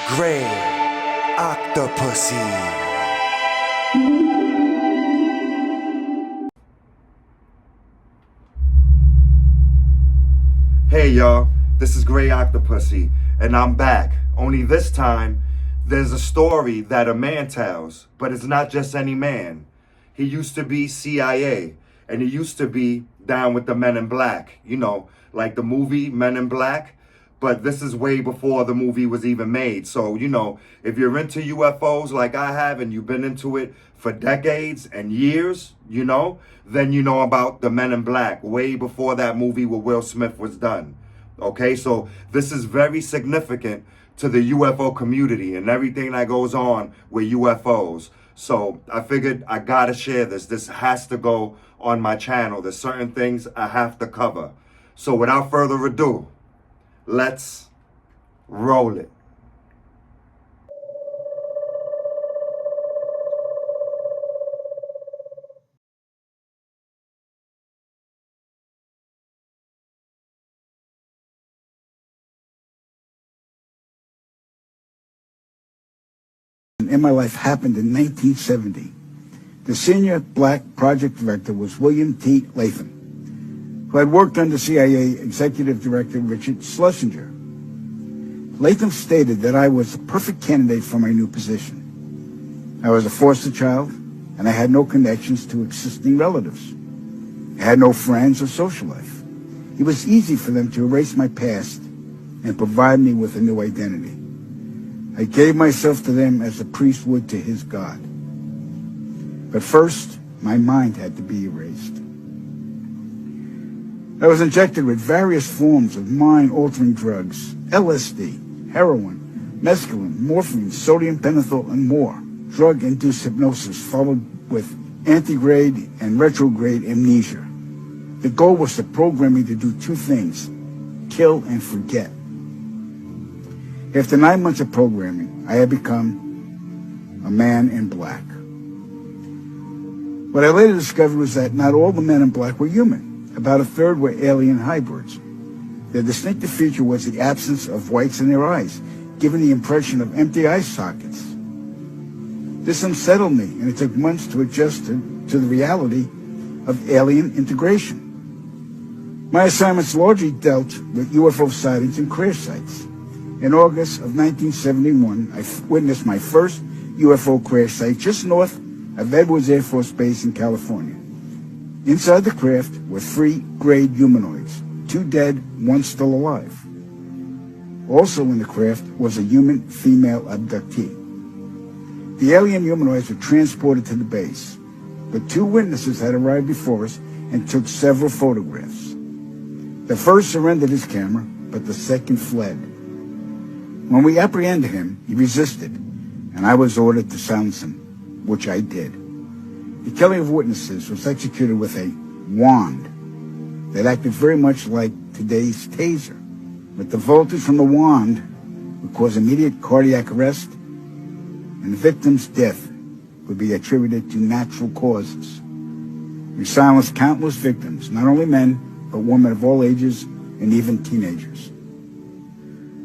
Grey Octopussy. Hey y'all, this is Grey Octopussy, and I'm back. Only this time, there's a story that a man tells, but it's not just any man. He used to be CIA, and he used to be down with the Men in Black, you know, like the movie Men in Black. But this is way before the movie was even made. So, you know, if you're into UFOs like I have and you've been into it for decades and years, you know, then you know about the Men in Black way before that movie with Will Smith was done. Okay, so this is very significant to the UFO community and everything that goes on with UFOs. So I figured I gotta share this. This has to go on my channel. There's certain things I have to cover. So without further ado, let's roll it. In my life happened in 1970. The senior black project director was William T. Latham, who had worked under CIA Executive Director Richard Schlesinger. Latham stated that I was the perfect candidate for my new position. I was a foster child, and I had no connections to existing relatives. I had no friends or social life. It was easy for them to erase my past and provide me with a new identity. I gave myself to them as a priest would to his God. But first, my mind had to be erased. I was injected with various forms of mind-altering drugs, LSD, heroin, mescaline, morphine, sodium pentothal, and more. Drug-induced hypnosis followed with antegrade and retrograde amnesia. The goal was to program me to do two things: kill and forget. After 9 months of programming, I had become a man in black. What I later discovered was that not all the men in black were human. About a third were alien hybrids. Their distinctive feature was the absence of whites in their eyes, giving the impression of empty eye sockets. This unsettled me, and it took months to adjust to the reality of alien integration. My assignments largely dealt with UFO sightings and crash sites. In August of 1971, I witnessed my first UFO crash site just north of Edwards Air Force Base in California. Inside the craft were 3 grey humanoids, 2 dead, 1 still alive. Also in the craft was a human female abductee. The alien humanoids were transported to the base, but 2 witnesses had arrived before us and took several photographs. The first surrendered his camera, but the second fled. When we apprehended him, he resisted, and I was ordered to silence him, which I did. The killing of witnesses was executed with a wand that acted very much like today's taser, but the voltage from the wand would cause immediate cardiac arrest, and the victim's death would be attributed to natural causes. We silenced countless victims, not only men, but women of all ages and even teenagers.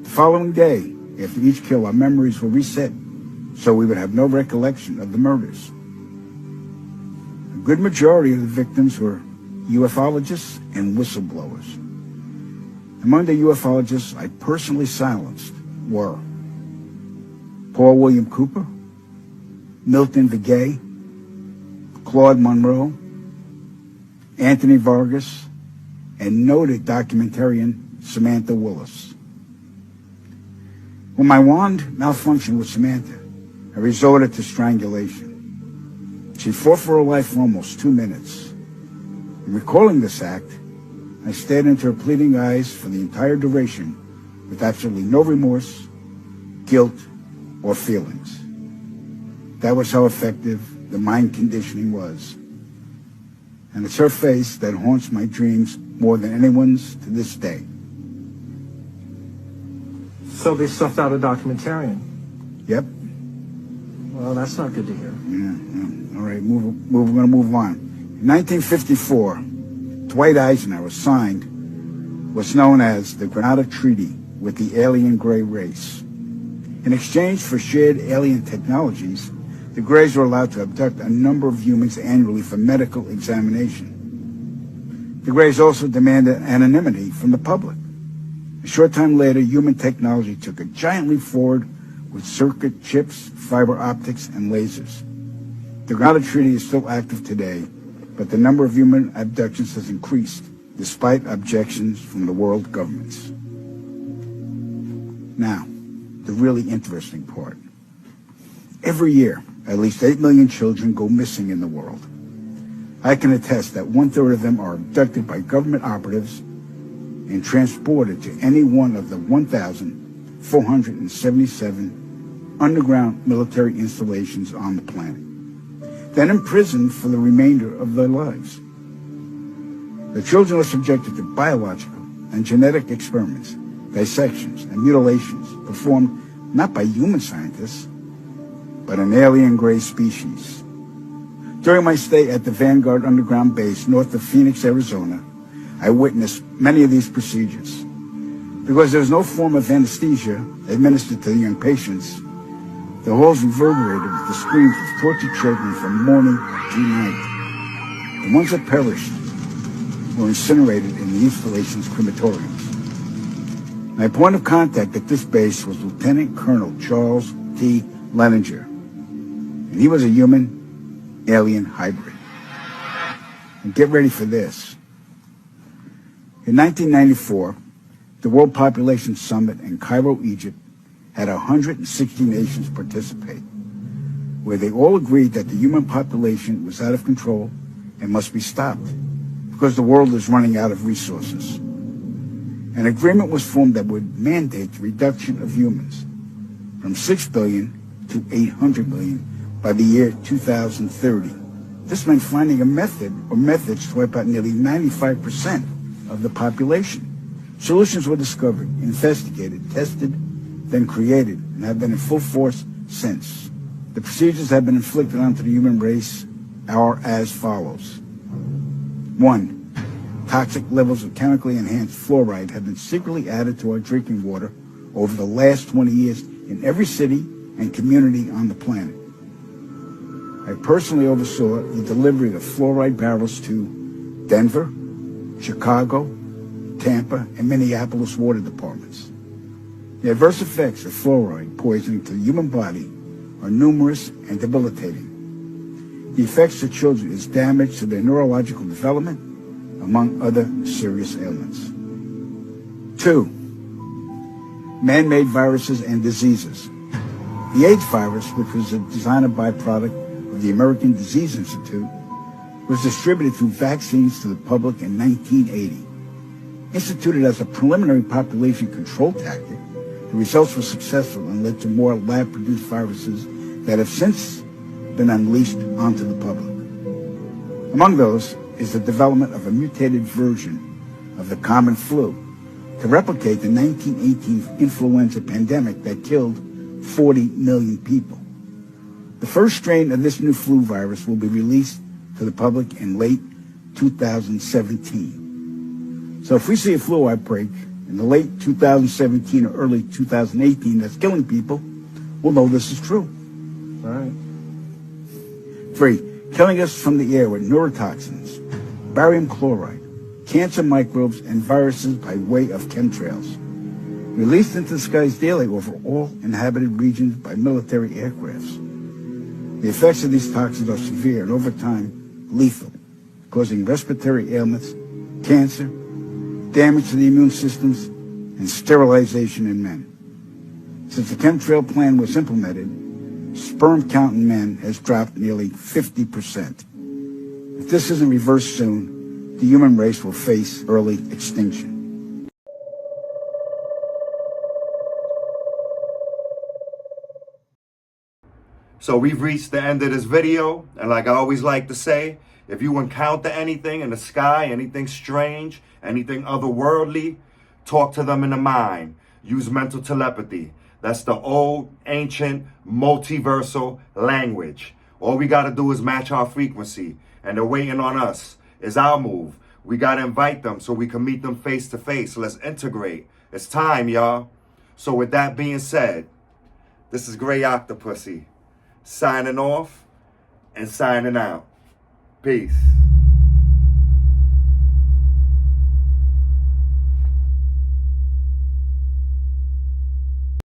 The following day, after each kill, our memories were reset, so we would have no recollection of the murders. A good majority of the victims were ufologists and whistleblowers. Among the ufologists I personally silenced were Paul William Cooper, Milton Vigay, Claude Monroe, Anthony Vargas, and noted documentarian Samantha Willis. When my wand malfunctioned with Samantha, I resorted to strangulation. She fought for her life for almost 2 minutes. In recalling this act, I stared into her pleading eyes for the entire duration with absolutely no remorse, guilt, or feelings. That was how effective the mind conditioning was. And it's her face that haunts my dreams more than anyone's to this day. So they stuffed out a documentarian. Yep. Well, that's not good to hear. Yeah. All right, we're going to move on. In 1954, Dwight Eisenhower signed what's known as the Granada Treaty with the alien gray race. In exchange for shared alien technologies, the Greys were allowed to abduct a number of humans annually for medical examination. The Greys also demanded anonymity from the public. A short time later, human technology took a giant leap forward with circuit chips, fiber optics, and lasers. The grounded treaty is still active today, but the number of human abductions has increased, despite objections from the world governments. Now, the really interesting part. Every year, at least 8 million children go missing in the world. I can attest that 1/3 of them are abducted by government operatives and transported to any one of the 1,477 underground military installations on the planet, then imprisoned for the remainder of their lives. The children are subjected to biological and genetic experiments, dissections, and mutilations performed not by human scientists, but an alien gray species. During my stay at the Vanguard Underground Base north of Phoenix, Arizona, I witnessed many of these procedures. Because there was no form of anesthesia administered to the young patients, the halls reverberated with the screams of tortured children from morning to night. The ones that perished were incinerated in the installation's crematoriums. My point of contact at this base was Lieutenant Colonel Charles T. Leninger, and he was a human-alien hybrid. And get ready for this. In 1994, the World Population Summit in Cairo, Egypt, had 160 nations participate, where they all agreed that the human population was out of control and must be stopped because the world is running out of resources. An agreement was formed that would mandate the reduction of humans from 6 billion to 800 million by the year 2030. This meant finding a method or methods to wipe out nearly 95% of the population. Solutions were discovered, investigated, tested, then created, and have been in full force since. The procedures have been inflicted onto the human race are as follows. 1. Toxic levels of chemically enhanced fluoride have been secretly added to our drinking water over the last 20 years in every city and community on the planet. I personally oversaw the delivery of fluoride barrels to Denver, Chicago, Tampa, and Minneapolis water departments. The adverse effects of fluoride poisoning to the human body are numerous and debilitating. The effects to children is damage to their neurological development, among other serious ailments. 2. Man-made viruses and diseases. The AIDS virus, which was a designer byproduct of the American Disease Institute, was distributed through vaccines to the public in 1980. Instituted as a preliminary population control tactic, the results were successful and led to more lab-produced viruses that have since been unleashed onto the public. Among those is the development of a mutated version of the common flu to replicate the 1918 influenza pandemic that killed 40 million people. The first strain of this new flu virus will be released to the public in late 2017. So if we see a flu outbreak in the late 2017 or early 2018 that's killing people, we'll know this is true. All right. 3. Killing us from the air with neurotoxins, barium chloride, cancer microbes, and viruses by way of chemtrails, released into the skies daily over all inhabited regions by military aircrafts. The effects of these toxins are severe and over time lethal, causing respiratory ailments, cancer, damage to the immune systems, and sterilization in men. Since the chemtrail plan was implemented, sperm count in men has dropped nearly 50%. If this isn't reversed soon, the human race will face early extinction. So we've reached the end of this video, and like I always like to say, if you encounter anything in the sky, anything strange, anything otherworldly, talk to them in the mind. Use mental telepathy. That's the old, ancient, multiversal language. All we got to do is match our frequency, and they're waiting on us. It's our move. We got to invite them so we can meet them face to face. Let's integrate. It's time, y'all. So with that being said, This is Grey Octopussy, signing off and signing out. Peace.